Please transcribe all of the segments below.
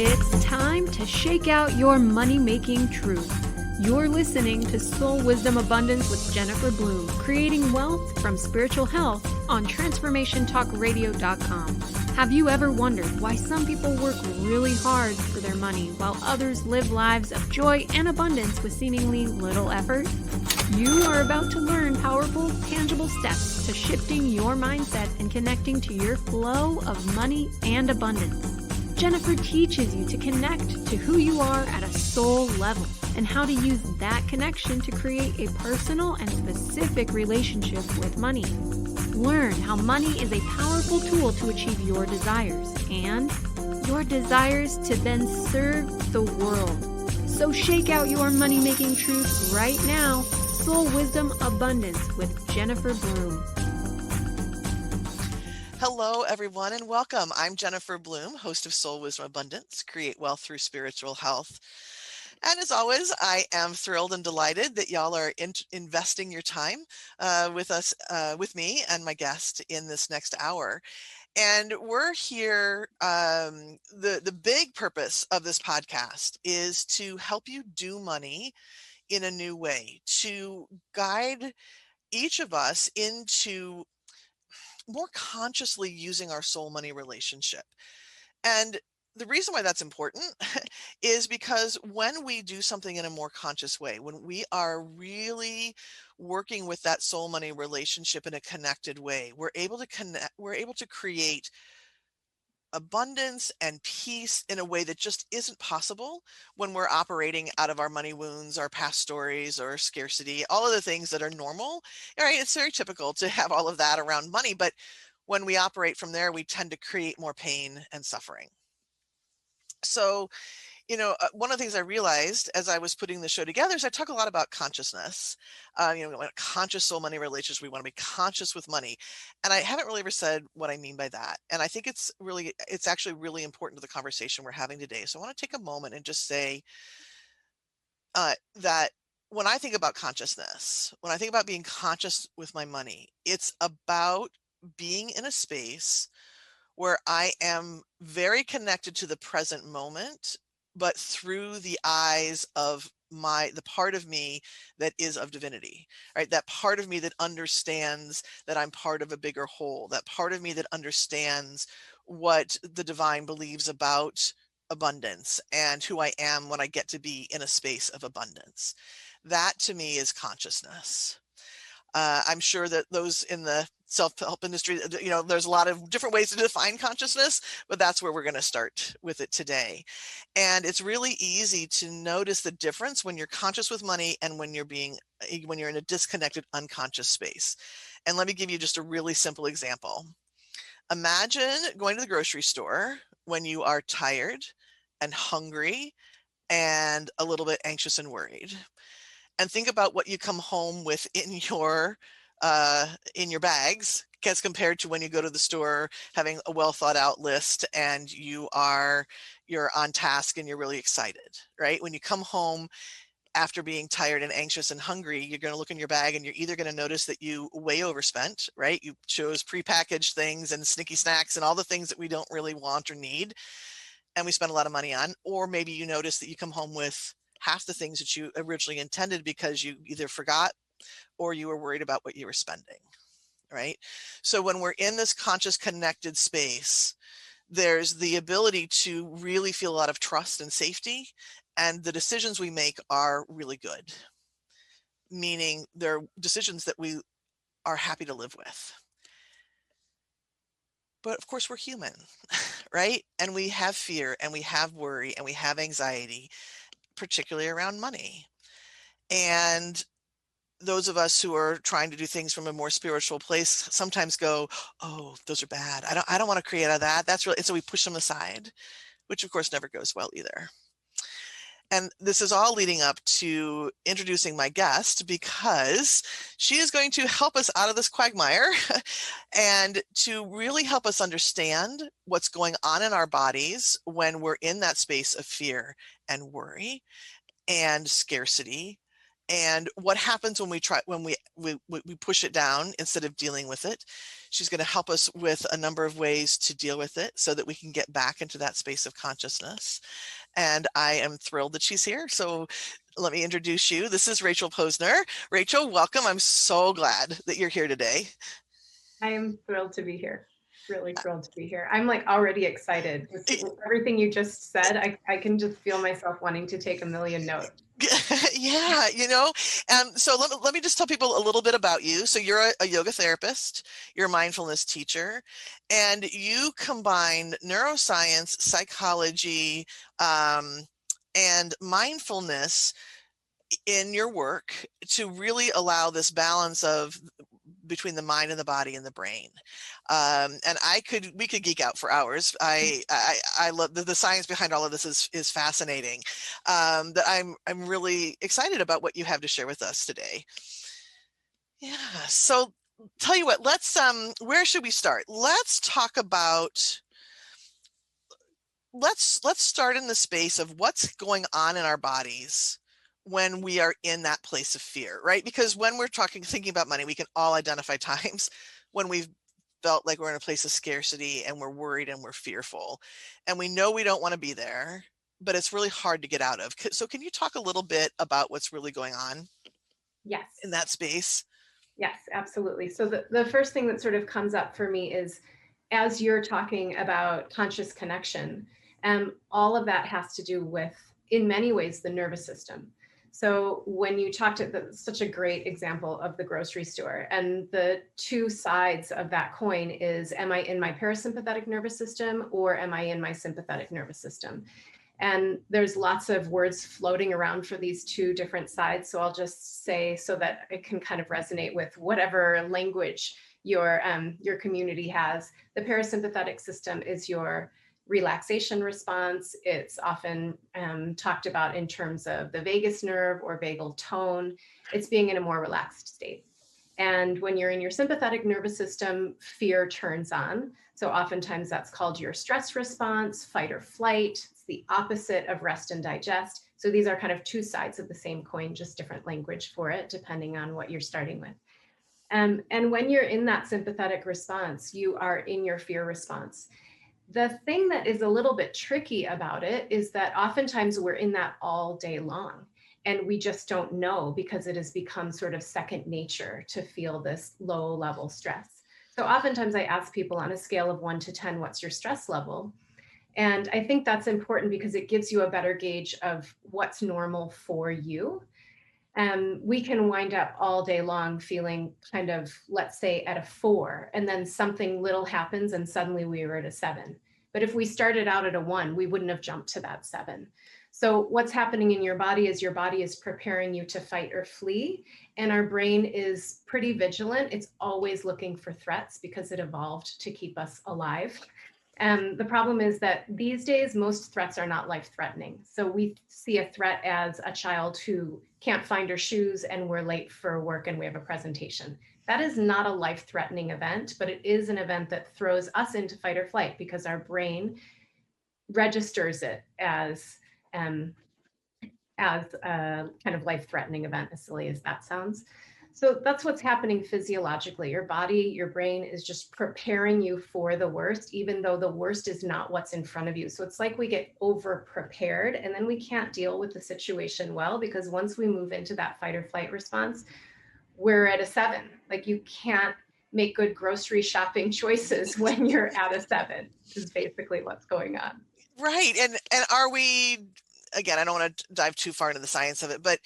It's time to shake out your money-making truth. You're listening to Soul Wisdom Abundance with Jennifer Bloom, creating wealth from spiritual health on TransformationTalkRadio.com. Have you ever wondered why some people work really hard for their money while others live lives of joy and abundance with seemingly little effort? You are about to learn powerful, tangible steps to shifting your mindset and connecting to your flow of money and abundance. Jennifer teaches you to connect to who you are at a soul level and how to use that connection to create a personal and specific relationship with money. Learn how money is a powerful tool to achieve your desires and your desires to then serve the world. So shake out your money-making truth right now. Soul Wisdom Abundance with Jennifer Bloom. Hello, everyone, and welcome. I'm Jennifer Bloom, host of Soul Wisdom Abundance, Create Wealth Through Spiritual Health. And as always, I am thrilled and delighted that y'all are investing your time with us, with me and my guest in this next hour. And we're here, the big purpose of this podcast is to help you do money in a new way, to guide each of us into more consciously using our soul money relationship. And the reason why that's important is because when we do something in a more conscious way, when we are really working with that soul money relationship in a connected way, we're able to create abundance and peace in a way that just isn't possible when we're operating out of our money wounds, our past stories, or scarcity, all of the things that are normal. Right? It's very typical to have all of that around money, but when we operate from there, we tend to create more pain and suffering. So, one of the things I realized as I was putting the show together is I talk a lot about consciousness. We want a conscious soul money relationship. We want to be conscious with money. And I haven't really ever said what I mean by that. And I think it's actually really important to the conversation we're having today. So I want to take a moment and just say that when I think about consciousness, when I think about being conscious with my money, it's about being in a space where I am very connected to the present moment, but through the eyes of the part of me that is of divinity, right? That part of me that understands that I'm part of a bigger whole, that part of me that understands what the divine believes about abundance and who I am when I get to be in a space of abundance. That to me is consciousness. I'm sure that those in the self-help industry, there's a lot of different ways to define consciousness, but that's where we're going to start with it today. And it's really easy to notice the difference when you're conscious with money and when you're in a disconnected, unconscious space. And let me give you just a really simple example. Imagine going to the grocery store when you are tired and hungry and a little bit anxious and worried. And think about what you come home with in your bags as compared to when you go to the store having a well thought out list and you're on task and you're really excited, right? When you come home after being tired and anxious and hungry, you're going to look in your bag and you're either going to notice that you way overspent, right? You chose prepackaged things and sneaky snacks and all the things that we don't really want or need and we spend a lot of money on, or maybe you notice that you come home with half the things that you originally intended because you either forgot or you were worried about what you were spending, right? So when we're in this conscious connected space, there's the ability to really feel a lot of trust and safety, and the decisions we make are really good, meaning they're decisions that we are happy to live with. But of course, we're human, right? And we have fear and we have worry and we have anxiety, particularly around money. And those of us who are trying to do things from a more spiritual place sometimes go, oh, those are bad. I don't want to create out of that. That's really, and so we push them aside, which of course never goes well either. And this is all leading up to introducing my guest because she is going to help us out of this quagmire and to really help us understand what's going on in our bodies when we're in that space of fear and worry and scarcity and what happens when we push it down instead of dealing with it. She's going to help us with a number of ways to deal with it so that we can get back into that space of consciousness. And I am thrilled that she's here. So let me introduce you. This is Rachel Posner. Rachel, welcome. I'm so glad that you're here today. I am thrilled to be here. Really thrilled to be here. I'm like already excited. With everything you just said, I can just feel myself wanting to take a million notes. Yeah, so let me just tell people a little bit about you. So you're a yoga therapist, you're a mindfulness teacher, and you combine neuroscience, psychology, and mindfulness in your work to really allow this balance of between the mind and the body and the brain. And we could geek out for hours. I love the science behind all of this is fascinating. That I'm really excited about what you have to share with us today. Yeah. So tell you what, where should we start? Let's start in the space of what's going on in our bodies when we are in that place of fear, right? Because when we're thinking about money, we can all identify times when we've felt like we're in a place of scarcity and we're worried and we're fearful. And we know we don't want to be there, but it's really hard to get out of. So can you talk a little bit about what's really going on? Yes. In that space? Yes, absolutely. So the first thing that sort of comes up for me is, as you're talking about conscious connection, all of that has to do with, in many ways, the nervous system. So when you talked at such a great example of the grocery store, and the two sides of that coin is, am I in my parasympathetic nervous system or am I in my sympathetic nervous system? And there's lots of words floating around for these two different sides. So I'll just say, so that it can kind of resonate with whatever language your community has. The parasympathetic system is your relaxation response. It's often talked about in terms of the vagus nerve or vagal tone. It's being in a more relaxed state. And when you're in your sympathetic nervous system, fear turns on. So oftentimes that's called your stress response, fight or flight. It's the opposite of rest and digest. So these are kind of two sides of the same coin, just different language for it, depending on what you're starting with. And when you're in that sympathetic response, you are in your fear response. The thing that is a little bit tricky about it is that oftentimes we're in that all day long, and we just don't know because it has become sort of second nature to feel this low level stress. So oftentimes I ask people on a scale of 1 to 10, what's your stress level? And I think that's important because it gives you a better gauge of what's normal for you. We can wind up all day long feeling kind of, let's say, at a 4, and then something little happens and suddenly we were at a 7. But if we started out at a 1, we wouldn't have jumped to that 7. So what's happening in your body is preparing you to fight or flee. And our brain is pretty vigilant. It's always looking for threats because it evolved to keep us alive. And the problem is that these days, most threats are not life-threatening. So we see a threat as a child who can't find her shoes and we're late for work and we have a presentation. That is not a life-threatening event, but it is an event that throws us into fight or flight because our brain registers it as a kind of life-threatening event, as silly as that sounds. So that's what's happening physiologically. Your body, your brain is just preparing you for the worst, even though the worst is not what's in front of you. So it's like we get over prepared and then we can't deal with the situation well, because once we move into that fight or flight response, we're at a 7. Like, you can't make good grocery shopping choices when you're at a 7, is basically what's going on. Right. And are we, again, I don't want to dive too far into the science of it, but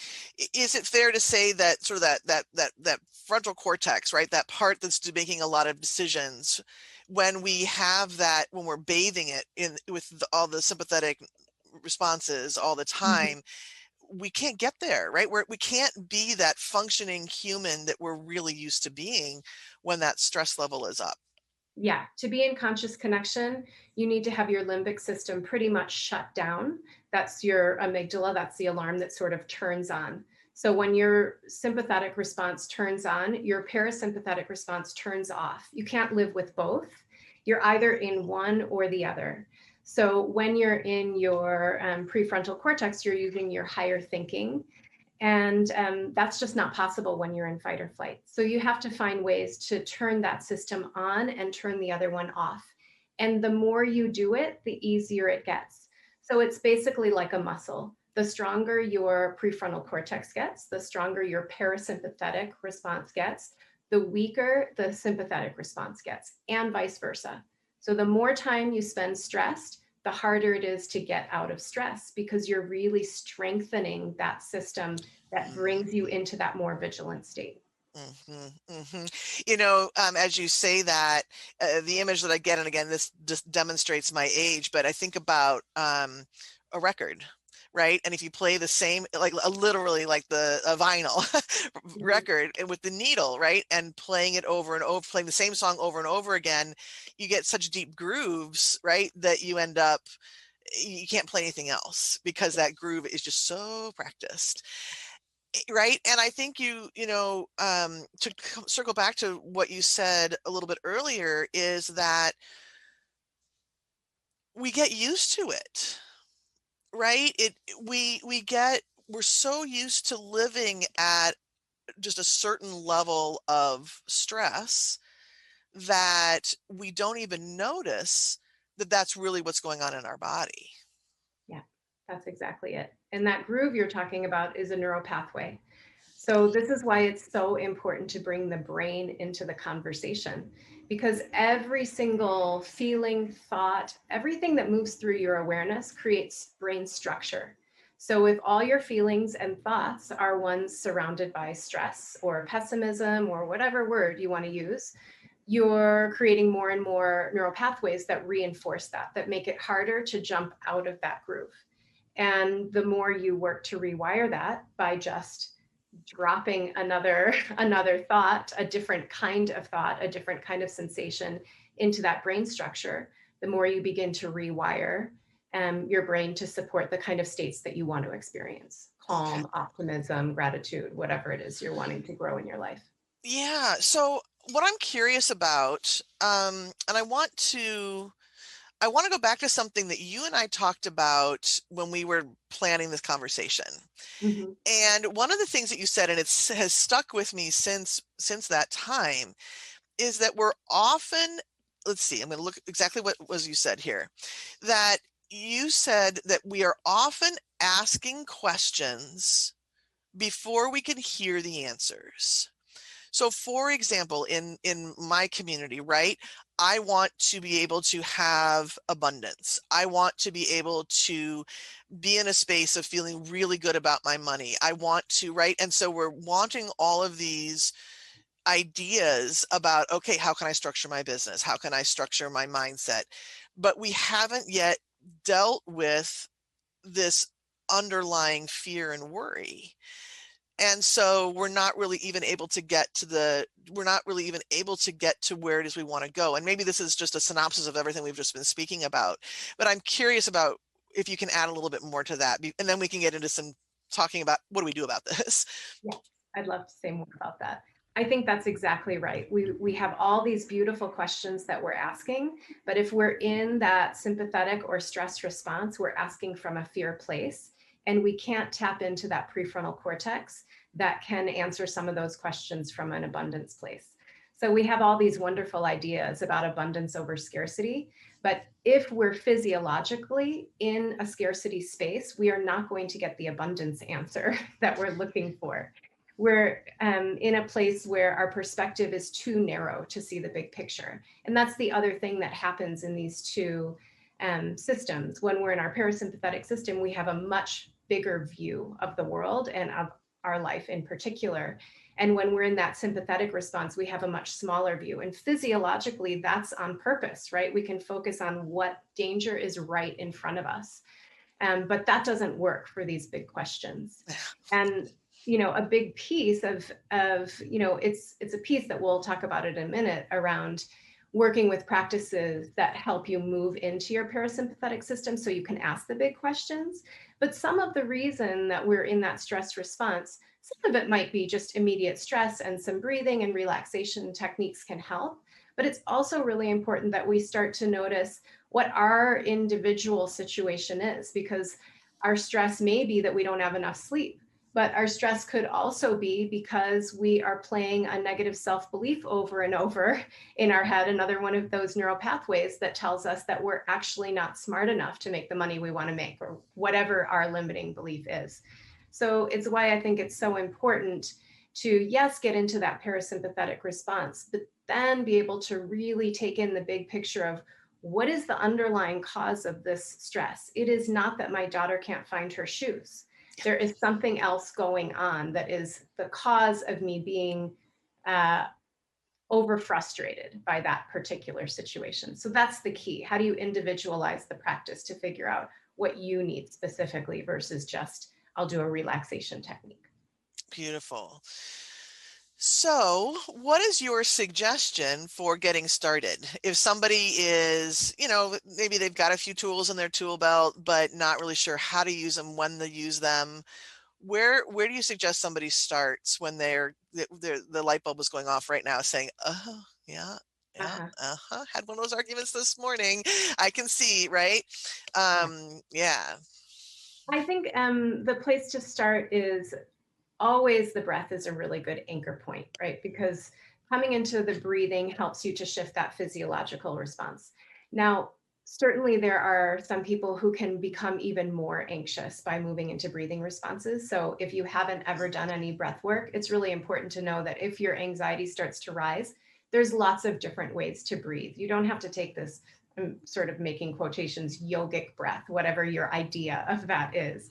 is it fair to say that sort of that frontal cortex, right, that part that's making a lot of decisions, when we have that, when we're bathing it in with all the sympathetic responses all the time, we can't get there, right? We can't be that functioning human that we're really used to being when that stress level is up. Yeah, to be in conscious connection, you need to have your limbic system pretty much shut down. That's your amygdala, that's the alarm that sort of turns on. So when your sympathetic response turns on, your parasympathetic response turns off. You can't live with both. You're either in one or the other. So when you're in your prefrontal cortex, you're using your higher thinking. And that's just not possible when you're in fight or flight. So you have to find ways to turn that system on and turn the other one off. And the more you do it, the easier it gets. So it's basically like a muscle. The stronger your prefrontal cortex gets, the stronger your parasympathetic response gets, the weaker the sympathetic response gets, and vice versa. So the more time you spend stressed, the harder it is to get out of stress, because you're really strengthening that system that brings you into that more vigilant state. As you say that, the image that I get, and again, this just demonstrates my age, but I think about a record, right? And if you play the same, like literally like a vinyl record and with the needle, right? And playing it over and over, playing the same song over and over again, you get such deep grooves, right? That you end up, you can't play anything else because that groove is just so practiced. Right. And I think to circle back to what you said a little bit earlier, is that we get used to it, right? We're so used to living at just a certain level of stress that we don't even notice that that's really what's going on in our body. Yeah, that's exactly it. And that groove you're talking about is a neural pathway. So this is why it's so important to bring the brain into the conversation, because every single feeling, thought, everything that moves through your awareness creates brain structure. So if all your feelings and thoughts are ones surrounded by stress or pessimism or whatever word you want to use, you're creating more and more neural pathways that reinforce that make it harder to jump out of that groove. And the more you work to rewire that by just dropping another thought, a different kind of thought, a different kind of sensation into that brain structure, the more you begin to rewire your brain to support the kind of states that you want to experience: calm, optimism, gratitude, whatever it is you're wanting to grow in your life. Yeah. So what I'm curious about, and I want to go back to something that you and I talked about when we were planning this conversation. Mm-hmm. And one of the things that you said, and it has stuck with me since that time, is that we're often, let's see, I'm going to look exactly what was you said here, that you said that we are often asking questions before we can hear the answers. So for example, in my community, right, I want to be able to have abundance. I want to be able to be in a space of feeling really good about my money. I want to, right? And so we're wanting all of these ideas about, okay, how can I structure my business? How can I structure my mindset? But we haven't yet dealt with this underlying fear and worry. And so we're not really even able to get to where it is we want to go. And maybe this is just a synopsis of everything we've just been speaking about, but I'm curious about if you can add a little bit more to that, and then we can get into some talking about what do we do about this. Yeah, I'd love to say more about that. I think that's exactly right. We have all these beautiful questions that we're asking, but if we're in that sympathetic or stress response, we're asking from a fear place, and we can't tap into that prefrontal cortex that can answer some of those questions from an abundance place. So we have all these wonderful ideas about abundance over scarcity, but if we're physiologically in a scarcity space, we are not going to get the abundance answer that we're looking for. We're in a place where our perspective is too narrow to see the big picture. And that's the other thing that happens in these two systems. When we're in our parasympathetic system, we have a much bigger view of the world and of our life in particular. And when we're in that sympathetic response, we have a much smaller view. And physiologically, that's on purpose, right? We can focus on what danger is right in front of us. But that doesn't work for these big questions. And a big piece of it's a piece that we'll talk about in a minute around working with practices that help you move into your parasympathetic system so you can ask the big questions. But some of the reason that we're in that stress response, some of it might be just immediate stress, and some breathing and relaxation techniques can help. But it's also really important that we start to notice what our individual situation is, because our stress may be that we don't have enough sleep. But our stress could also be because we are playing a negative self-belief over and over in our head, another one of those neural pathways that tells us that we're actually not smart enough to make the money we want to make, or whatever our limiting belief is. So it's why I think it's so important to, yes, get into that parasympathetic response, but then be able to really take in the big picture of what is the underlying cause of this stress. It is not that my daughter can't find her shoes. There is something else going on that is the cause of me being over frustrated by that particular situation. So that's the key. How do you individualize the practice to figure out what you need specifically versus just, I'll do a relaxation technique? Beautiful. So, what is your suggestion for getting started? If somebody is, maybe they've got a few tools in their tool belt, but not really sure how to use them, when to use them, where do you suggest somebody starts when the light bulb is going off right now saying, oh, yeah, yeah, had one of those arguments this morning. I can see, right? Yeah. I think the place to start is always the breath is a really good anchor point, right? Because coming into the breathing helps you to shift that physiological response. Now, certainly there are some people who can become even more anxious by moving into breathing responses. So if you haven't ever done any breath work, it's really important to know that if your anxiety starts to rise, there's lots of different ways to breathe. You don't have to take this, I'm sort of making quotations, yogic breath, whatever your idea of that is.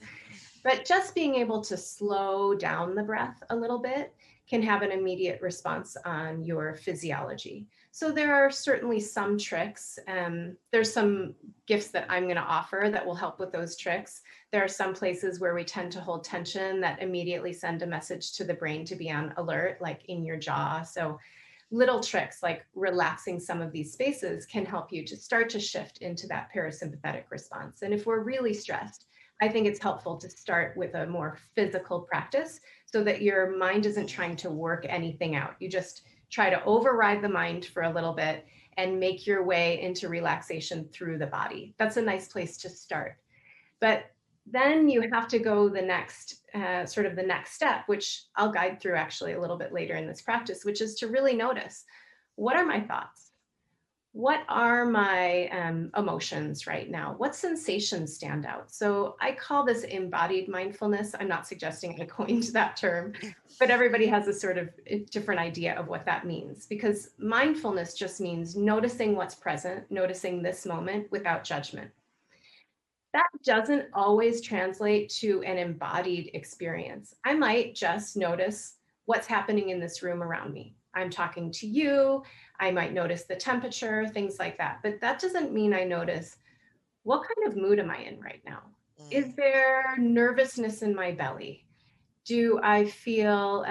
But just being able to slow down the breath a little bit can have an immediate response on your physiology. So there are certainly some tricks. There's some gifts that I'm going to offer that will help with those tricks. There are some places where we tend to hold tension that immediately send a message to the brain to be on alert, like in your jaw. So little tricks like relaxing some of these spaces can help you to start to shift into that parasympathetic response. And if we're really stressed, I think it's helpful to start with a more physical practice so that your mind isn't trying to work anything out. You just try to override the mind for a little bit and make your way into relaxation through the body. That's a nice place to start. But then you have to go the next, sort of the next step, which I'll guide through actually a little bit later in this practice, which is to really notice, what are my thoughts? What are my emotions right now? What sensations stand out? So I call this embodied mindfulness. I'm not suggesting I coined that term, but everybody has a sort of different idea of what that means, because mindfulness just means noticing what's present, noticing this moment without judgment. That doesn't always translate to an embodied experience. I might just notice what's happening in this room around me. I'm talking to you, I might notice the temperature, things like that. But that doesn't mean I notice, what kind of mood am I in right now? Is there nervousness in my belly? Do I feel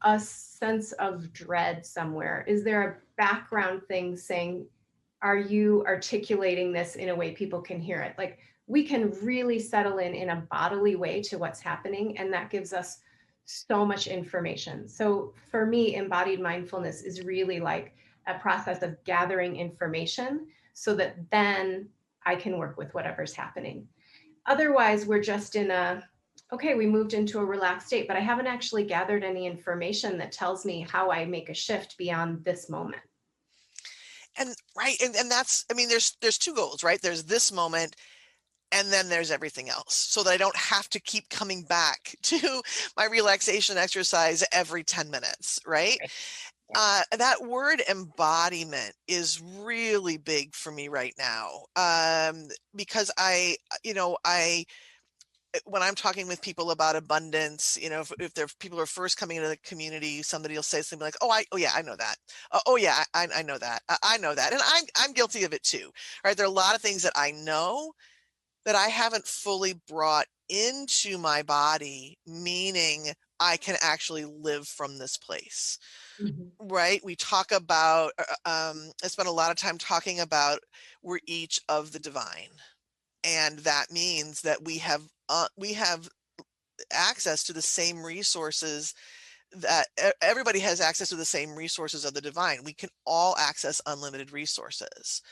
a sense of dread somewhere? Is there a background thing saying, are you articulating this in a way people can hear it? Like, we can really settle in a bodily way to what's happening, and that gives us so much information. So for me, embodied mindfulness is really like a process of gathering information so that then I can work with whatever's happening. Otherwise, we're just in a, okay, we moved into a relaxed state, but I haven't actually gathered any information that tells me how I make a shift beyond this moment. And right. And that's, I mean, there's two goals, right? There's this moment, and then there's everything else, so that I don't have to keep coming back to my relaxation exercise every 10 minutes, right? That word embodiment is really big for me right now, because when I'm talking with people about abundance, if they're people are first coming into the community, somebody will say something like, "Oh yeah, I know that. Oh yeah, I know that. I know that," and I'm guilty of it too, right? There are a lot of things that I know that I haven't fully brought into my body, meaning I can actually live from this place, right? We talk about, I spent a lot of time talking about we're each of the divine. And that means that we have access to the same resources, that everybody has access to the same resources of the divine. We can all access unlimited resources.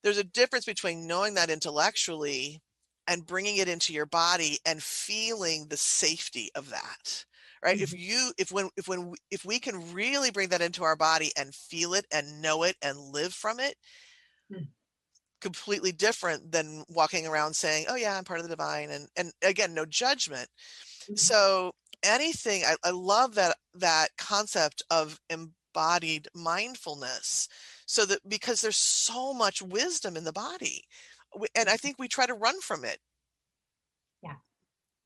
There's a difference between knowing that intellectually and bringing it into your body and feeling the safety of that. Right? Mhm. If we can really bring that into our body and feel it and know it and live from it, Mm. completely different than walking around saying, "Oh yeah, I'm part of the divine," and again, no judgment. Mhm. So anything, I love that concept of embodied mindfulness, so that because there's so much wisdom in the body, and I think we try to run from it. Yeah.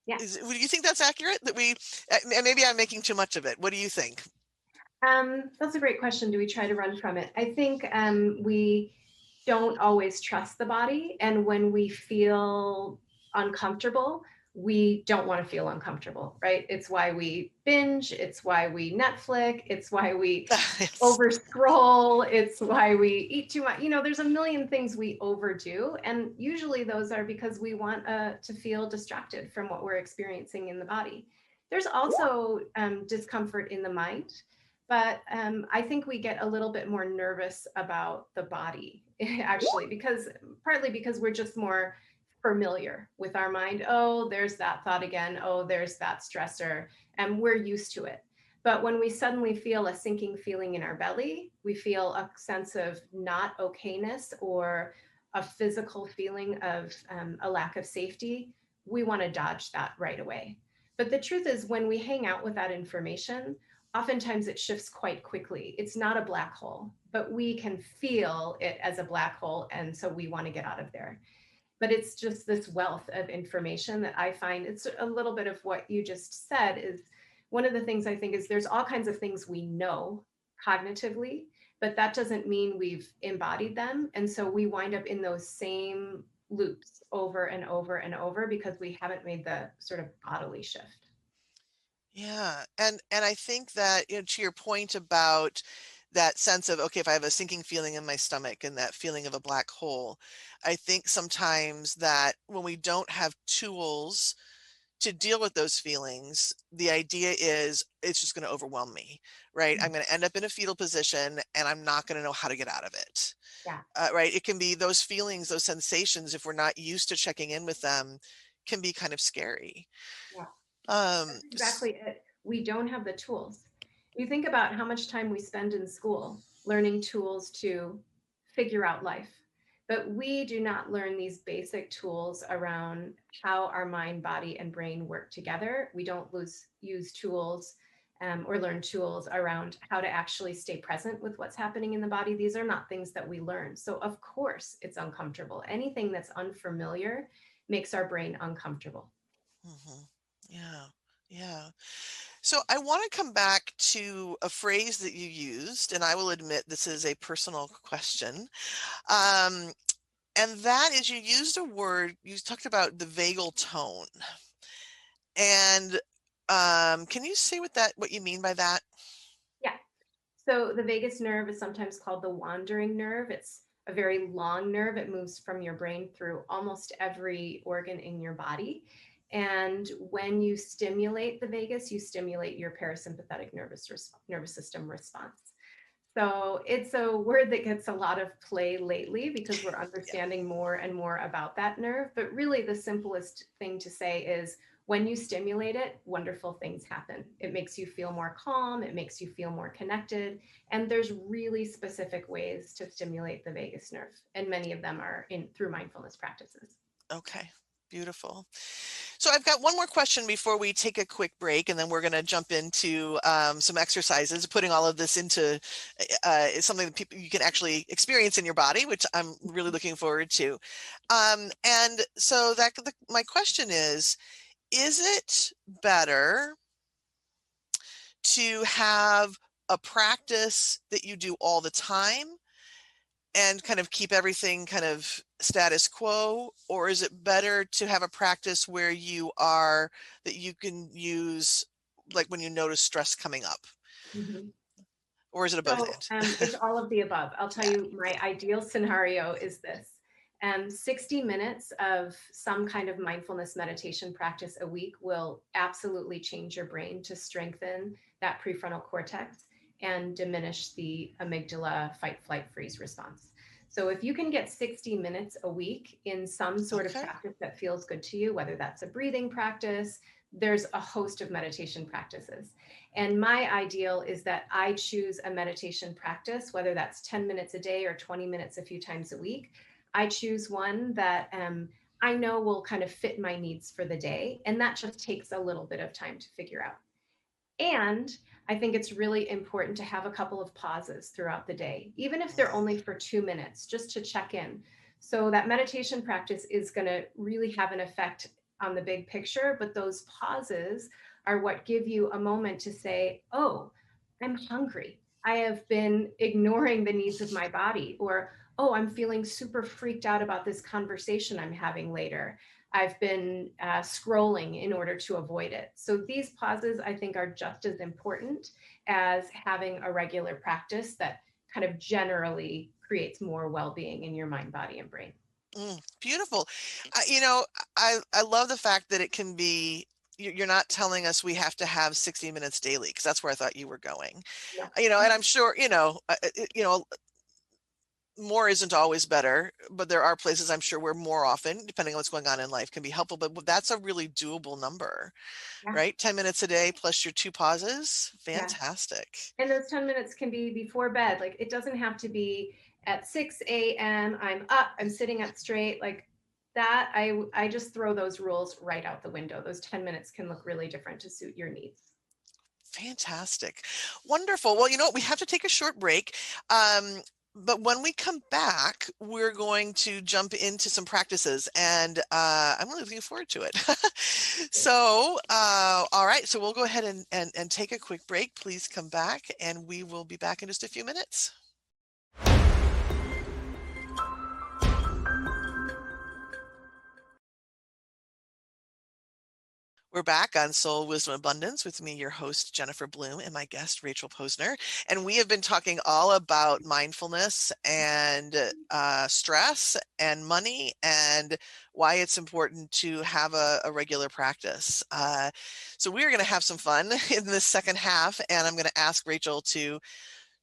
Yeah. Do you think that's accurate? That we, and maybe I'm making too much of it. What do you think? That's a great question. Do we try to run from it? I think we don't always trust the body. And when we feel uncomfortable, we don't want to feel uncomfortable, right? It's why we binge. It's why we Netflix. It's why we Yes. over scroll. It's why we eat too much. There's a million things we overdo. And usually those are because we want to feel distracted from what we're experiencing in the body. There's also discomfort in the mind, but I think we get a little bit more nervous about the body actually, because partly because we're just more familiar with our mind. Oh, there's that thought again. Oh, there's that stressor, and we're used to it. But when we suddenly feel a sinking feeling in our belly, we feel a sense of not okayness or a physical feeling of a lack of safety, we want to dodge that right away. But the truth is, when we hang out with that information, oftentimes it shifts quite quickly. It's not a black hole, but we can feel it as a black hole. And so we want to get out of there. But it's just this wealth of information that I find, it's a little bit of what you just said. Is one of the things I think is there's all kinds of things we know cognitively, but that doesn't mean we've embodied them. And so we wind up in those same loops over and over and over because we haven't made the sort of bodily shift. Yeah, and I think that, to your point about that sense of, okay, if I have a sinking feeling in my stomach and that feeling of a black hole, I think sometimes that when we don't have tools to deal with those feelings, the idea is it's just going to overwhelm me, right? I'm going to end up in a fetal position and I'm not going to know how to get out of it. Yeah. Right? It can be those feelings, those sensations, if we're not used to checking in with them, can be kind of scary. Yeah. Um, That's exactly it. We don't have the tools. You think about how much time we spend in school learning tools to figure out life, but we do not learn these basic tools around how our mind, body, and brain work together. We don't use tools or learn tools around how to actually stay present with what's happening in the body. These are not things that we learn. So, of course, it's uncomfortable. Anything that's unfamiliar makes our brain uncomfortable. mhm. Yeah, yeah. So I want to come back to a phrase that you used, and I will admit this is a personal question. Um, and that is, you used a word, you talked about the vagal tone. And can you say what you mean by that? Yeah. So the vagus nerve is sometimes called the wandering nerve. It's a very long nerve. It moves from your brain through almost every organ in your body. And when you stimulate the vagus, you stimulate your parasympathetic nervous system response. So it's a word that gets a lot of play lately because we're Yeah. understanding more and more about that nerve. But really, the simplest thing to say is when you stimulate it, wonderful things happen. It makes you feel more calm, it makes you feel more connected. And there's really specific ways to stimulate the vagus nerve. And many of them are in through mindfulness practices. Okay. Beautiful. So I've got one more question before we take a quick break, and then we're going to jump into some exercises, putting all of this into something that people you can actually experience in your body, which I'm really looking forward to. And so my question is it better to have a practice that you do all the time and kind of keep everything kind of status quo, or is it better to have a practice where that you can use, like when you notice stress coming up, Mhm. or is it a both So end? it's all of the above. I'll tell Yeah. you, my ideal scenario is this. 60 minutes of some kind of mindfulness meditation practice a week will absolutely change your brain to strengthen that prefrontal cortex and diminish the amygdala fight, flight, freeze response. So if you can get 60 minutes a week in some sort of Okay. practice that feels good to you, whether that's a breathing practice, there's a host of meditation practices. And my ideal is that I choose a meditation practice, whether that's 10 minutes a day or 20 minutes a few times a week. I choose one that I know will kind of fit my needs for the day. And that just takes a little bit of time to figure out. And I think it's really important to have a couple of pauses throughout the day, even if they're only for 2 minutes, just to check in. So that meditation practice is going to really have an effect on the big picture, but those pauses are what give you a moment to say, oh, I'm hungry. I have been ignoring the needs of my body, or, oh, I'm feeling super freaked out about this conversation I'm having later. I've been scrolling in order to avoid it. So these pauses, I think, are just as important as having a regular practice that kind of generally creates more well-being in your mind, body, and brain. Beautiful. I love the fact that it can be, you're not telling us we have to have 60 minutes daily, because that's where I thought you were going. Yeah. And I'm sure, more isn't always better, but there are places I'm sure where more often, depending on what's going on in life, can be helpful. But that's a really doable number, Yeah. right? 10 minutes a day plus your 2 pauses. Yeah. Fantastic. And those 10 minutes can be before bed. Like it doesn't have to be at 6 a.m. I'm up, I'm sitting up straight. Like that, I just throw those rules right out the window. Those 10 minutes can look really different to suit your needs. Fantastic. Wonderful. Well, you know what? We have to take a short break. But when we come back, we're going to jump into some practices, and I'm really looking forward to it. So, all right. So we'll go ahead and take a quick break. Please come back, and we will be back in just a few minutes. We're back on Soul Wisdom Abundance with me, your host, Jennifer Bloom, and my guest, Rachel Posner. And we have been talking all about mindfulness and stress and money and why it's important to have a regular practice. So we're going to have some fun in this second half, and I'm going to ask Rachel to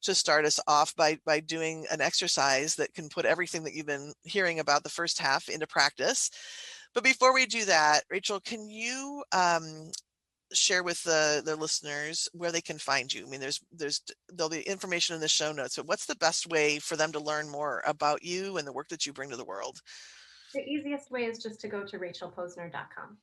start us off by doing an exercise that can put everything that you've been hearing about the first half into practice. But before we do that, Rachel, can you share with the listeners where they can find you? I mean, there'll be information in the show notes, but what's the best way for them to learn more about you and the work that you bring to the world? The easiest way is just to go to rachelposner.com.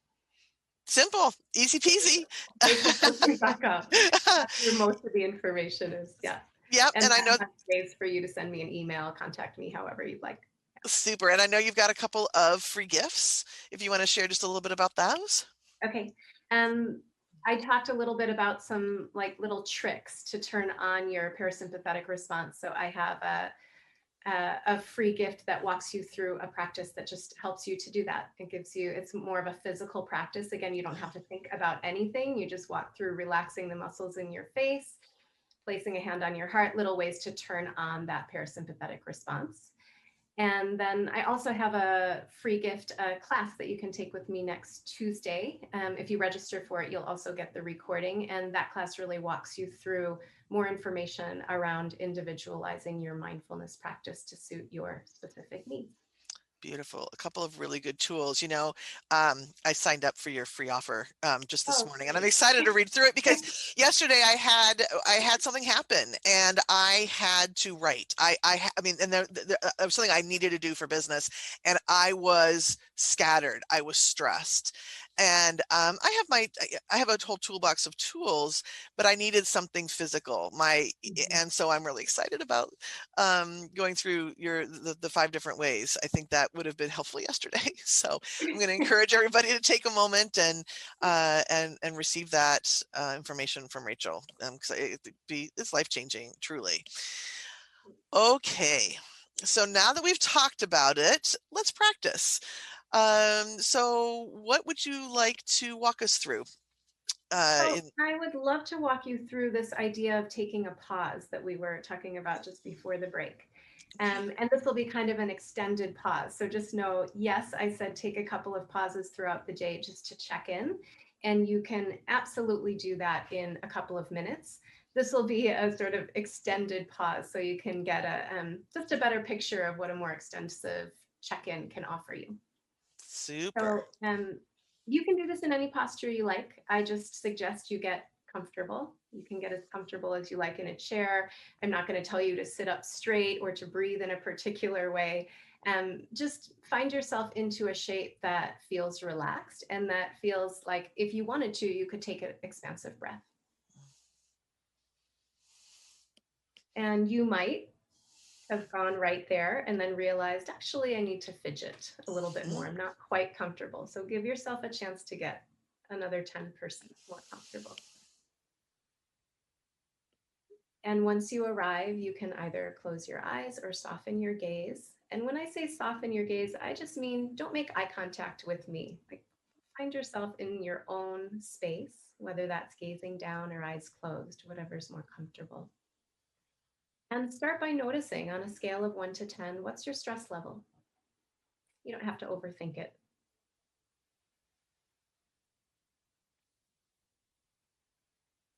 Simple, easy peasy. rachelposner.com. That's where most of the information is. Yeah. Yep. And I know have ways for you to send me an email, contact me however you'd like. Super. And I know you've got a couple of free gifts. If you want to share just a little bit about those. Okay. I talked a little bit about some like little tricks to turn on your parasympathetic response. So I have a free gift that walks you through a practice that just helps you to do that. It's more of a physical practice. Again, you don't have to think about anything. You just walk through relaxing the muscles in your face, placing a hand on your heart, little ways to turn on that parasympathetic response. And then I also have a free gift, a class that you can take with me next Tuesday. If you register for it, you'll also get the recording. And that class really walks you through more information around individualizing your mindfulness practice to suit your specific needs. Beautiful. A couple of really good tools. I signed up for your free offer just this morning, and I'm excited to read through it because yesterday I had something happen, and I had to write. I mean, and there was something I needed to do for business, and I was scattered. I was stressed, and I have a whole toolbox of tools, but I needed something physical. And so I'm really excited about going through the 5 different ways. I think that would have been helpful yesterday. So I'm going to encourage everybody to take a moment and receive that information from Rachel, because it's life-changing, truly. Okay, so now that we've talked about it, let's practice. So what would you like to walk us through? I would love to walk you through this idea of taking a pause that we were talking about just before the break. And this will be kind of an extended pause. So just know, yes, I said take a couple of pauses throughout the day just to check in. And you can absolutely do that in a couple of minutes. this will be a sort of extended pause so you can get just a better picture of what a more extensive check-in can offer you. Super. So you can do this in any posture you like. I just suggest you get comfortable. You can get as comfortable as you like in a chair. I'm not going to tell you to sit up straight or to breathe in a particular way. Just find yourself into a shape that feels relaxed and that feels like if you wanted to, you could take an expansive breath. And you might have gone right there and then realized, actually, I need to fidget a little bit more. I'm not quite comfortable. So give yourself a chance to get another 10% more comfortable. And once you arrive, you can either close your eyes or soften your gaze. And when I say soften your gaze, I just mean don't make eye contact with me. Like find yourself in your own space, whether that's gazing down or eyes closed, whatever's more comfortable. And start by noticing on a scale of 1 to 10, what's your stress level? You don't have to overthink it.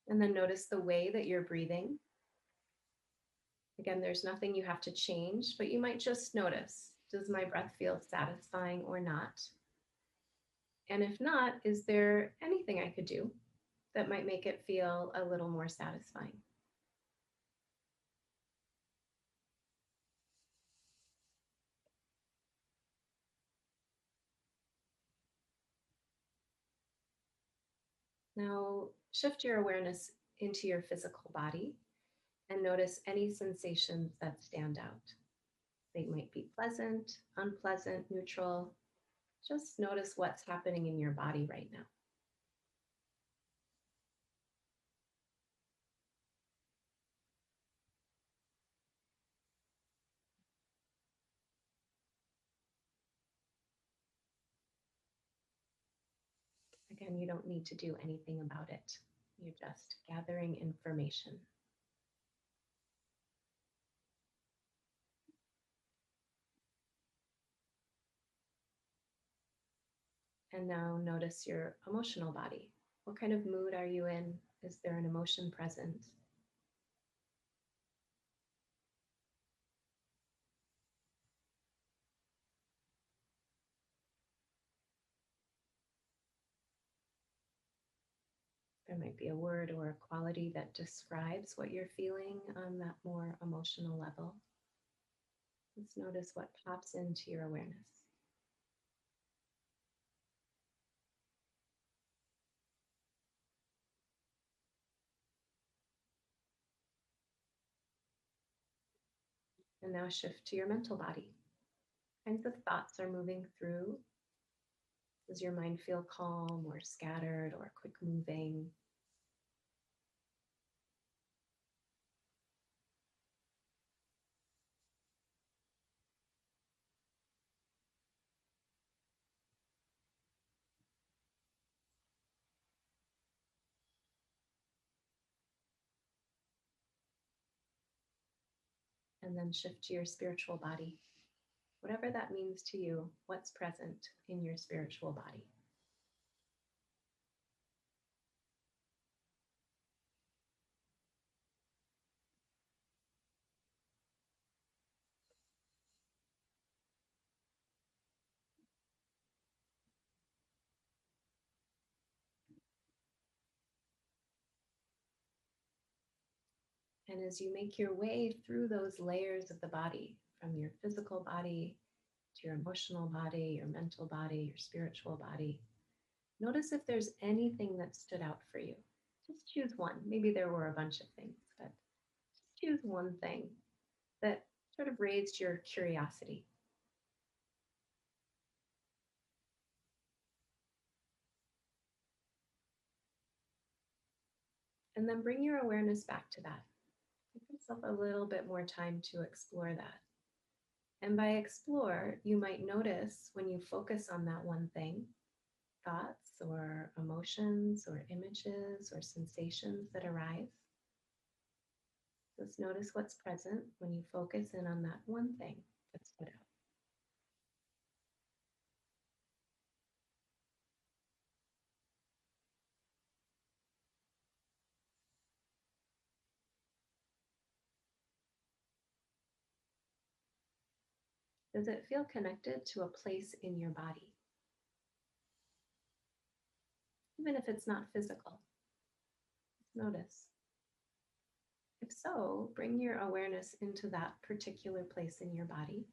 And then notice the way that you're breathing. Again, there's nothing you have to change, but you might just notice, does my breath feel satisfying or not? And if not, is there anything I could do that might make it feel a little more satisfying? Now shift your awareness into your physical body and notice any sensations that stand out. They might be pleasant, unpleasant, neutral. Just notice what's happening in your body right now. Again, you don't need to do anything about it. You're just gathering information. And now notice your emotional body. What kind of mood are you in? Is there an emotion present? There might be a word or a quality that describes what you're feeling on that more emotional level. Let's notice what pops into your awareness. And now shift to your mental body. What kinds of thoughts are moving through? Does your mind feel calm or scattered or quick moving? And then shift to your spiritual body. Whatever that means to you, what's present in your spiritual body? And as you make your way through those layers of the body, from your physical body to your emotional body, your mental body, your spiritual body, notice if there's anything that stood out for you. Just choose one. Maybe there were a bunch of things, but just choose one thing that sort of raised your curiosity. And then bring your awareness back to that. Give yourself a little bit more time to explore that. And by explore, you might notice when you focus on that one thing, thoughts or emotions or images or sensations that arise. Just notice what's present when you focus in on that one thing that stood out. Does it feel connected to a place in your body? Even if it's not physical, notice. If so, bring your awareness into that particular place in your body.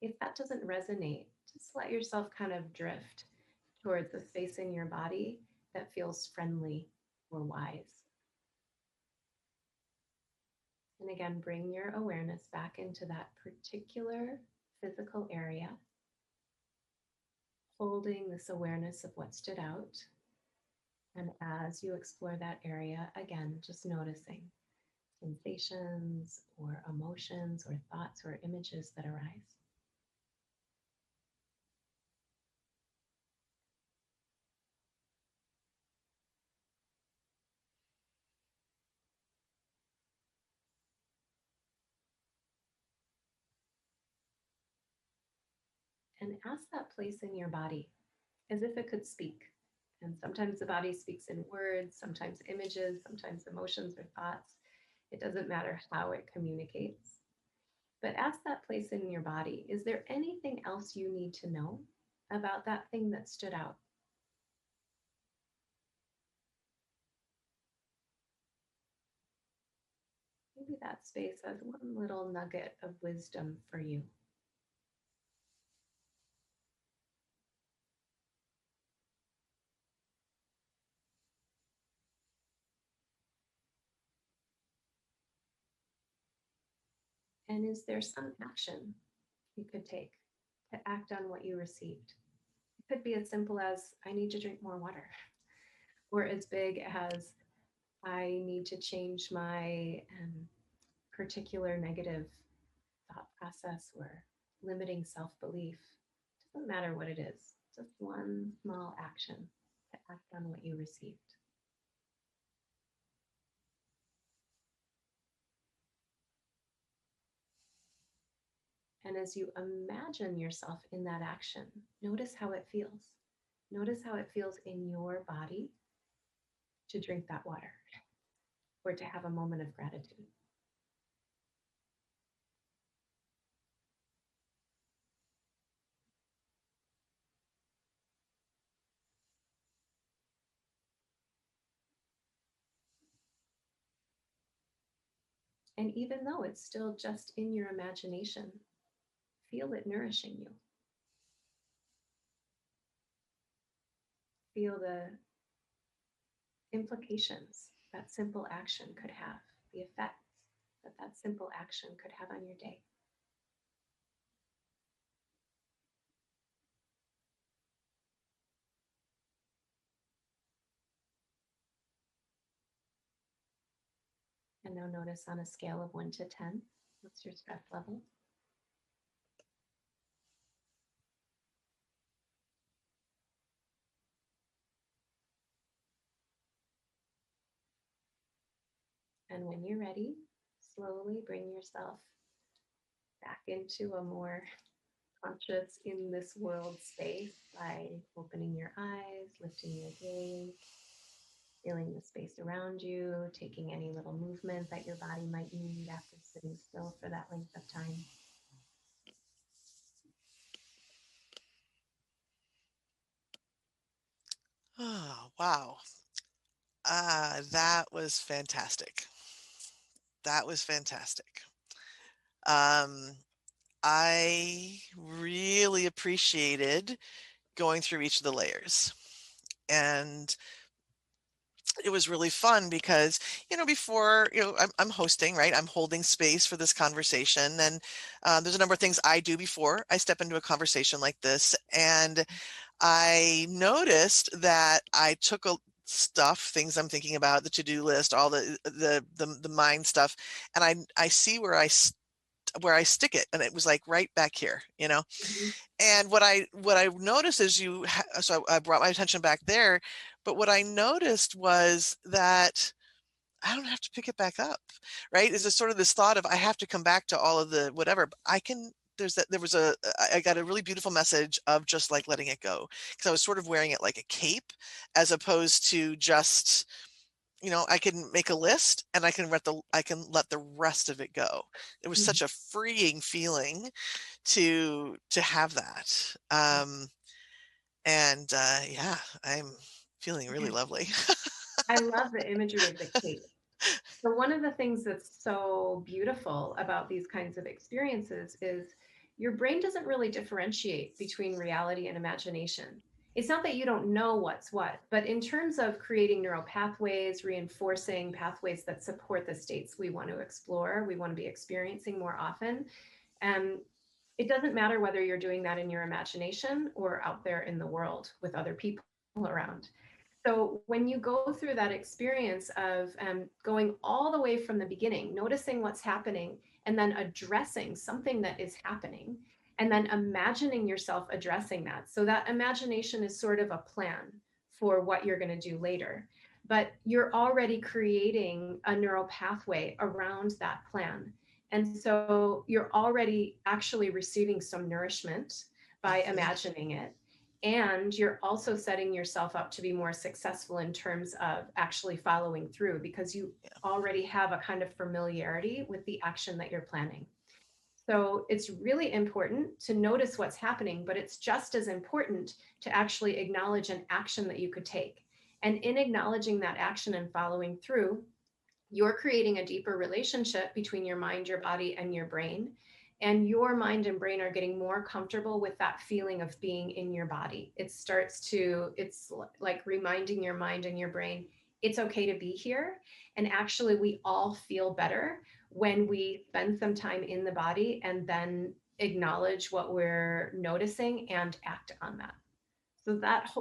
If that doesn't resonate, just let yourself kind of drift towards a space in your body that feels friendly or wise. And again, bring your awareness back into that particular physical area, holding this awareness of what stood out. And as you explore that area, again, just noticing sensations or emotions or thoughts or images that arise. And ask that place in your body as if it could speak. And sometimes the body speaks in words, sometimes images, sometimes emotions or thoughts. It doesn't matter how it communicates. But ask that place in your body, is there anything else you need to know about that thing that stood out? Maybe that space has one little nugget of wisdom for you. And is there some action you could take to act on what you received? It could be as simple as, I need to drink more water, or as big as, I need to change my particular negative thought process or limiting self belief. Doesn't matter what it is, just one small action to act on what you received. And as you imagine yourself in that action, notice how it feels. Notice how it feels in your body to drink that water or to have a moment of gratitude. And even though it's still just in your imagination, feel it nourishing you. Feel the implications that simple action could have, the effects that that simple action could have on your day. And now notice on a scale of 1 to 10, what's your stress level? And when you're ready, slowly bring yourself back into a more conscious in this world space by opening your eyes, lifting your gaze, feeling the space around you, taking any little movement that your body might need after sitting still for that length of time. Oh, wow. That was fantastic. That was fantastic. Um, I really appreciated going through each of the layers. And it was really fun because, before, I'm hosting, right? I'm holding space for this conversation. And there's a number of things I do before I step into a conversation like this. And I noticed that I took things I'm thinking about, the to-do list, all the mind stuff, and I see where where I stick it, and it was like right back here, Mhm. And what I noticed is so I brought my attention back there, but what I noticed was that I don't have to pick it back up, right? Is sort of this thought of I have to come back to all of the whatever. But I can. I got a really beautiful message of just like letting it go, because I was sort of wearing it like a cape, as opposed to just I can make a list and I can let the rest of it go. It was such a freeing feeling to have that. Yeah, I'm feeling really lovely. I love the imagery of the cake. So one of the things that's so beautiful about these kinds of experiences is your brain doesn't really differentiate between reality and imagination. It's not that you don't know what's what, but in terms of creating neural pathways, reinforcing pathways that support the states we want to explore, we want to be experiencing more often, um, it doesn't matter whether you're doing that in your imagination or out there in the world with other people around. So when you go through that experience of going all the way from the beginning, noticing what's happening, and then addressing something that is happening, and then imagining yourself addressing that. So that imagination is sort of a plan for what you're going to do later. But you're already creating a neural pathway around that plan. And so you're already actually receiving some nourishment by Mhm. imagining it, and you're also setting yourself up to be more successful in terms of actually following through because you Yeah. already have a kind of familiarity with the action that you're planning. So it's really important to notice what's happening, but it's just as important to actually acknowledge an action that you could take. And in acknowledging that action and following through, you're creating a deeper relationship between your mind, your body, and your brain. And your mind and brain are getting more comfortable with that feeling of being in your body. It's like reminding your mind and your brain, it's okay to be here. And actually, we all feel better when we spend some time in the body and then acknowledge what we're noticing and act on that. So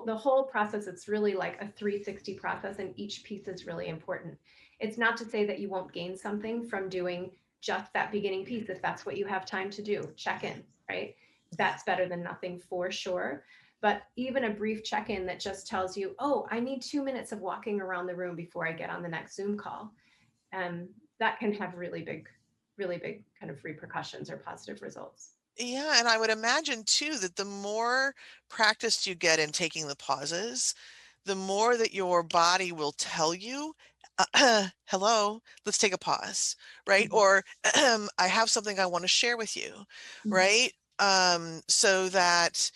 the whole process, it's really like a 360 process, and each piece is really important. It's not to say that you won't gain something from doing just that beginning piece. If that's what you have time to do, check in, right? That's better than nothing for sure. But even a brief check-in that just tells you, oh, I need 2 minutes of walking around the room before I get on the next Zoom call. That can have really big kind of repercussions or positive results. Yeah, and I would imagine too that the more practiced you get in taking the pauses, the more that your body will tell you, hello, let's take a pause, right? Mhm. Or I have something I want to share with you, Mhm. right? So that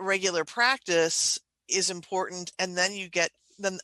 regular practice is important, and then you get but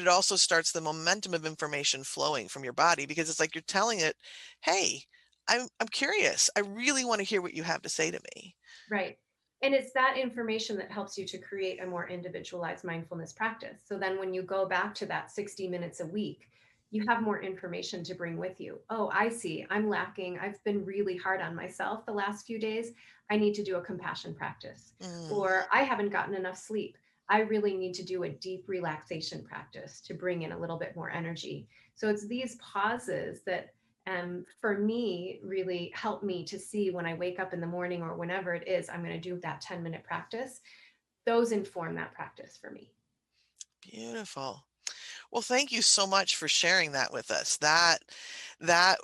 it also starts the momentum of information flowing from your body because it's like you're telling it, hey, I'm curious, I really want to hear what you have to say to me. Right. And it's that information that helps you to create a more individualized mindfulness practice. So then when you go back to that 60 minutes a week, you have more information to bring with you. Oh, I see. I'm lacking. I've been really hard on myself the last few days. I need to do a compassion practice. Mm, Or I haven't gotten enough sleep. I really need to do a deep relaxation practice to bring in a little bit more energy. So it's these pauses that for me really help me to see when I wake up in the morning or whenever it is I'm going to do that 10-minute practice. Those inform that practice for me. beautiful. Well, thank you so much for sharing that with us. That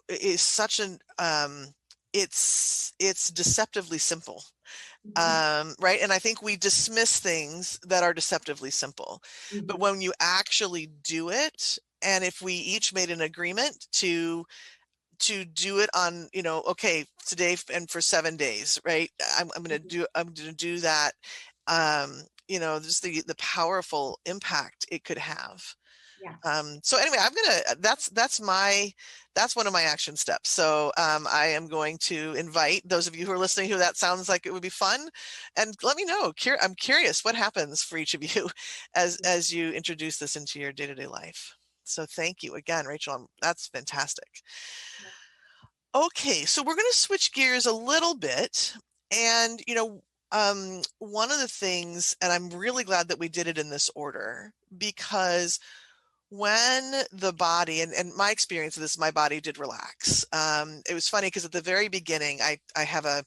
is such an it's deceptively simple. Mhm. Right? And I think we dismiss things that are deceptively simple. But Mhm. when you actually do it, and if we each made an agreement to do it on, okay, today and for 7 days, right? Mhm. I'm gonna do that. Just the powerful impact it could have. Yeah. So anyway, that's one of my action steps. So I am going to invite those of you who are listening who that sounds like it would be fun, and let me know. I'm curious what happens for each of you as you introduce this into your day-to-day life. So thank you again, Rachel. That's fantastic. Yeah. Okay, so we're going to switch gears a little bit, and one of the things, and I'm really glad that we did it in this order because when the body and my experience of this, my body did relax. It was funny because at the very beginning, I have a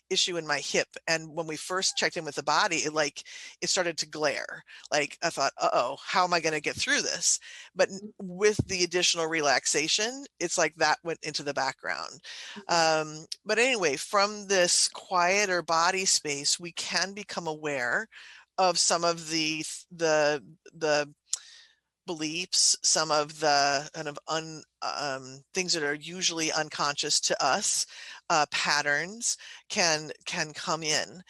issue in my hip, and when we first checked in with the body, it started to glare. Like I thought, uh-oh, how am I going to get through this? But with the additional relaxation, it's like that went into the background. Mhm. But anyway, from this quieter body space, we can become aware of some of the beliefs, some of the kind of things that are usually unconscious to us, patterns can come in.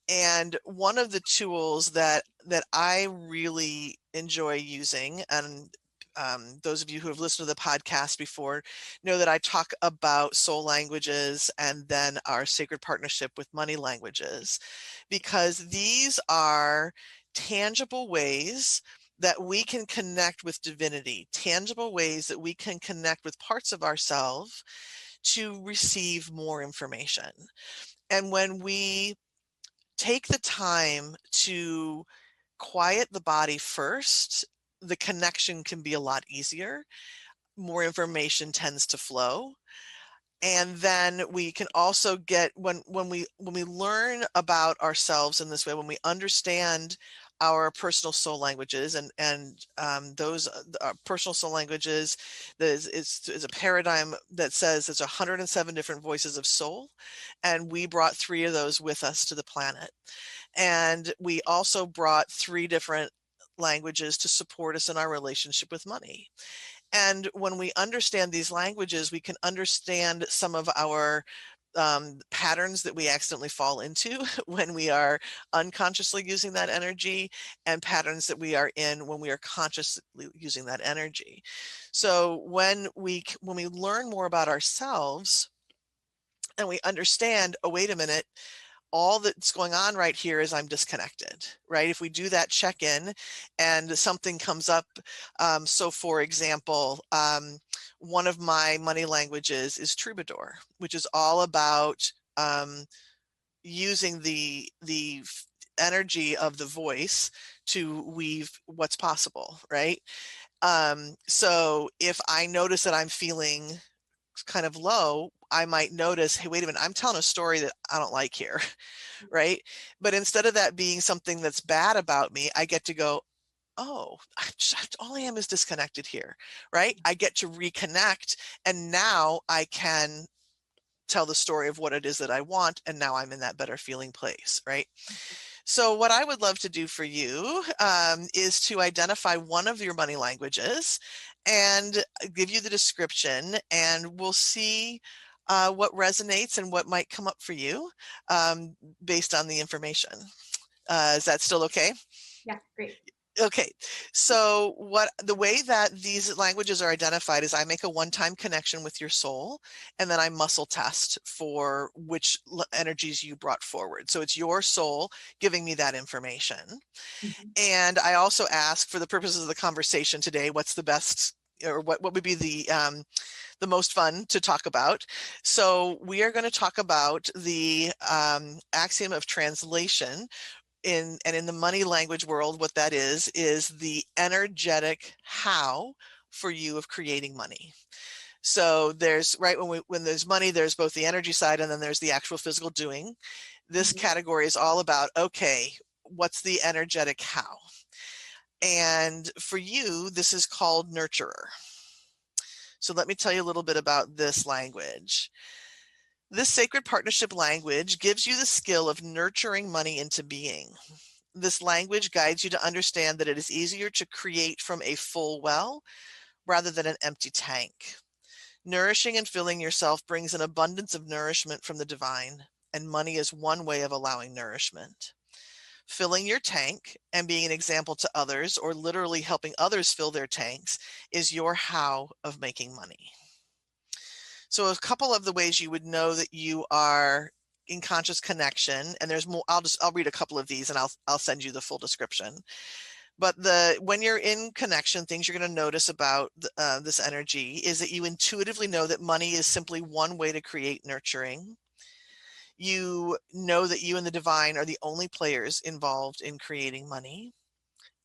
And one of the tools that I really enjoy using, and those of you who have listened to the podcast before know that I talk about soul languages and then our sacred partnership with money languages, because these are tangible ways that we can connect with divinity, tangible ways that we can connect with parts of ourselves to receive more information. And when we take the time to quiet the body first, the connection can be a lot easier. More information tends to flow. And then we can also get, when we learn about ourselves in this way, when we understand our personal soul languages, and those personal soul languages, is a paradigm that says there's 107 different voices of soul, and we brought 3 of those with us to the planet. And we also brought 3 different languages to support us in our relationship with money. And when we understand these languages, we can understand some of our patterns that we accidentally fall into when we are unconsciously using that energy, and patterns that we are in when we are consciously using that energy. So when we learn more about ourselves and we understand, oh, wait a minute, all that's going on right here is I'm disconnected, right? If we do that check-in and something comes up, so for example, one of my money languages is troubadour, which is all about using the energy of the voice to weave what's possible, right? So if I notice that I'm feeling kind of low, I might notice, hey, wait a minute, I'm telling a story that I don't like here, right? But instead of that being something that's bad about me, I get to go, oh, all I am is disconnected here, right? I get to reconnect, and now I can tell the story of what it is that I want, and now I'm in that better feeling place, right? So what I would love to do for you is to identify one of your money languages and give you the description, and we'll see what resonates and what might come up for you based on the information. Is that still okay? Yeah, great. Okay, so the way that these languages are identified is I make a one-time connection with your soul, and then I muscle test for which energies you brought forward. So it's your soul giving me that information. Mm-hmm. And I also ask, for the purposes of the conversation today, what's the best, or what would be the most fun to talk about. So we are going to talk about the axiom of translation. In the money language world, what that is the energetic how for you of creating money. So there's, right, when there's money, there's both the energy side and then there's the actual physical doing. This category is all about, okay, what's the energetic how? And for you, this is called nurturer. So let me tell you a little bit about this language. This sacred partnership language gives you the skill of nurturing money into being. This language guides you to understand that it is easier to create from a full well rather than an empty tank. Nourishing and filling yourself brings an abundance of nourishment from the divine, and money is one way of allowing nourishment. Filling your tank and being an example to others, or literally helping others fill their tanks, is your how of making money. So a couple of the ways you would know that you are in conscious connection, and there's more, I'll read a couple of these and I'll send you the full description. But when you're in connection, things you're going to notice about this energy is that you intuitively know that money is simply one way to create nurturing. You know that you and the divine are the only players involved in creating money,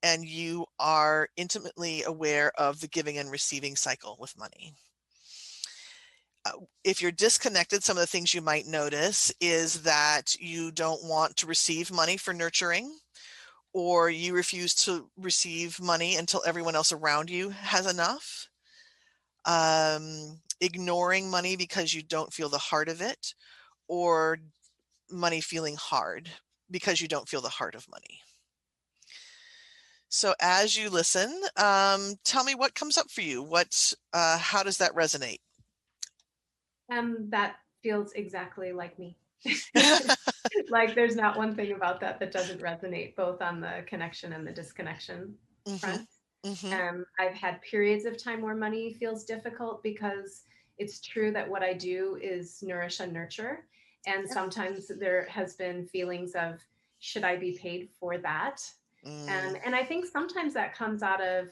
and you are intimately aware of the giving and receiving cycle with money. If you're disconnected, some of the things you might notice is that you don't want to receive money for nurturing, or you refuse to receive money until everyone else around you has enough. Ignoring money because you don't feel the heart of it, or money feeling hard because you don't feel the heart of money. So as you listen, tell me what comes up for you. How does that resonate? That feels exactly like me. Like there's not one thing about that that doesn't resonate, both on the connection and the disconnection Mm-hmm. front. Mm-hmm. I've had periods of time where money feels difficult because it's true that what I do is nourish and nurture. And sometimes there has been feelings of, should I be paid for that? And I think sometimes that comes out of,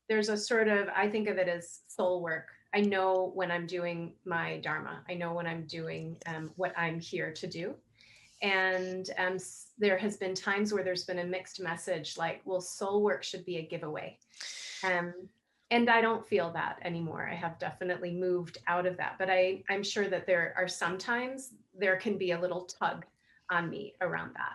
there's a sort of, I think of it as soul work. I know when I'm doing my dharma. I know when I'm doing what I'm here to do. And there has been times where there's been a mixed message, like, well, soul work should be a giveaway. Um, and I don't feel that anymore. I have definitely moved out of that. But I'm sure that there are sometimes there can be a little tug on me around that.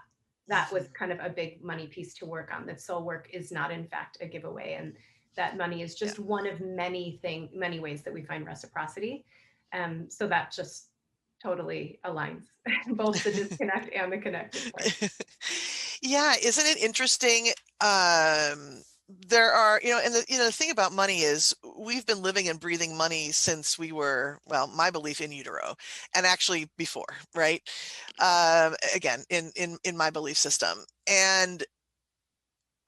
That was kind of a big money piece to work on, that soul work is not, in fact, a giveaway. And that money is just one of many ways that we find reciprocity. So that just totally aligns both the disconnect and the connected part. Yeah, isn't it interesting? There are, and the thing about money is we've been living and breathing money since we were, well, my belief, in utero, and actually before, right? Again, in my belief system. And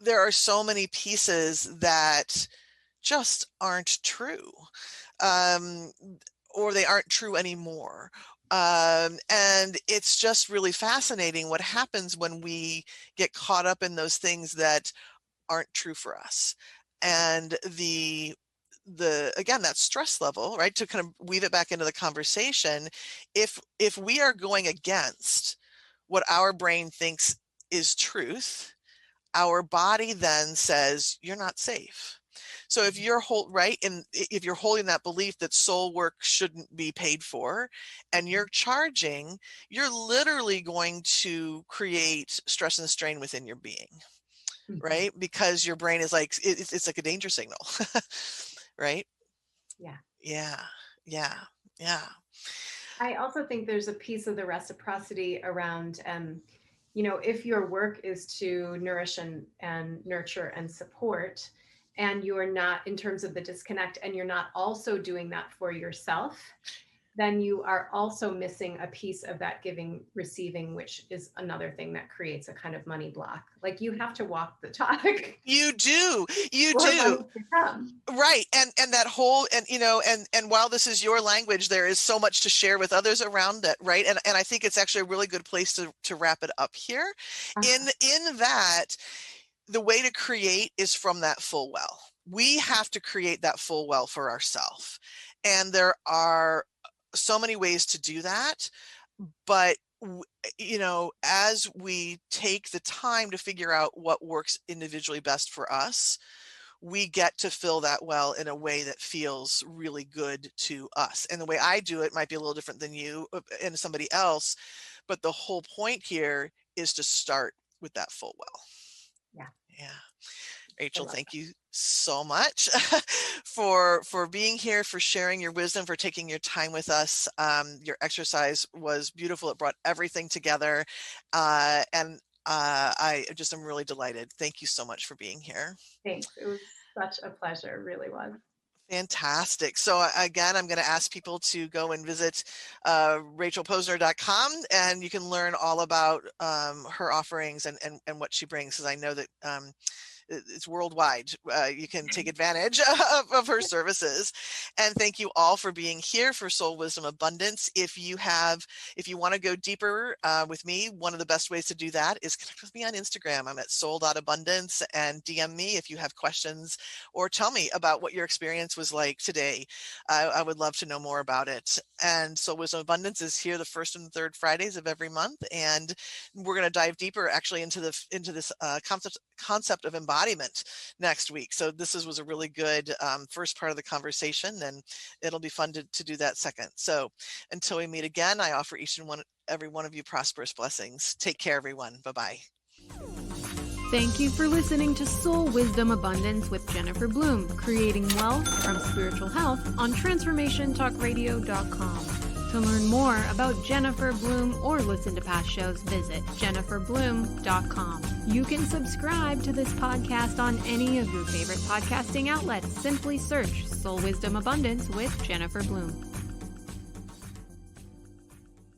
there are so many pieces that just aren't true, or they aren't true anymore. And it's just really fascinating what happens when we get caught up in those things that aren't true for us. And again, that stress level, right, to kind of weave it back into the conversation, if we are going against what our brain thinks is truth, our body then says you're not safe. So if you're if you're holding that belief that soul work shouldn't be paid for, and you're charging, you're literally going to create stress and strain within your being, right? Because your brain is like, it's like a danger signal, right? Yeah. Yeah. Yeah. Yeah. I also think there's a piece of the reciprocity around, if your work is to nourish and nurture and support, and you're not, in terms of the disconnect, and you're not also doing that for yourself, then you are also missing a piece of that giving, receiving, which is another thing that creates a kind of money block. Like, you have to walk the talk. You do. Right. And that whole, and while this is your language, there is so much to share with others around it. Right. And I think it's actually a really good place to wrap it up here. In that, the way to create is from that full well. We have to create that full well for ourselves. And there are so many ways to do that. But, as we take the time to figure out what works individually best for us, we get to fill that well in a way that feels really good to us. And the way I do it might be a little different than you and somebody else. But the whole point here is to start with that full well. Yeah. Rachel, thank you so much for being here, for sharing your wisdom, for taking your time with us. Your exercise was beautiful. It brought everything together. And I just am really delighted. Thank you so much for being here. Thanks. It was such a pleasure. It really was. Fantastic. So again, I'm going to ask people to go and visit rachelposner.com, and you can learn all about her offerings and what she brings, because I know that it's worldwide. You can take advantage of her services. And thank you all for being here for Soul Wisdom Abundance. If you want to go deeper with me, one of the best ways to do that is connect with me on Instagram. I'm at soul.abundance, and DM me if you have questions, or tell me about what your experience was like today. I would love to know more about it. And Soul Wisdom Abundance is here the first and third Fridays of every month. And we're going to dive deeper actually into this concept of embodiment next week. So this was a really good first part of the conversation, and it'll be fun to do that second. So until we meet again, I offer each and every one of you prosperous blessings. Take care, everyone. Bye-bye. Thank you for listening to Soul Wisdom Abundance with Jennifer Bloom, creating wealth from spiritual health on transformationtalkradio.com. To learn more about Jennifer Bloom or listen to past shows, visit jenniferbloom.com. You can subscribe to this podcast on any of your favorite podcasting outlets. Simply search Soul Wisdom Abundance with Jennifer Bloom.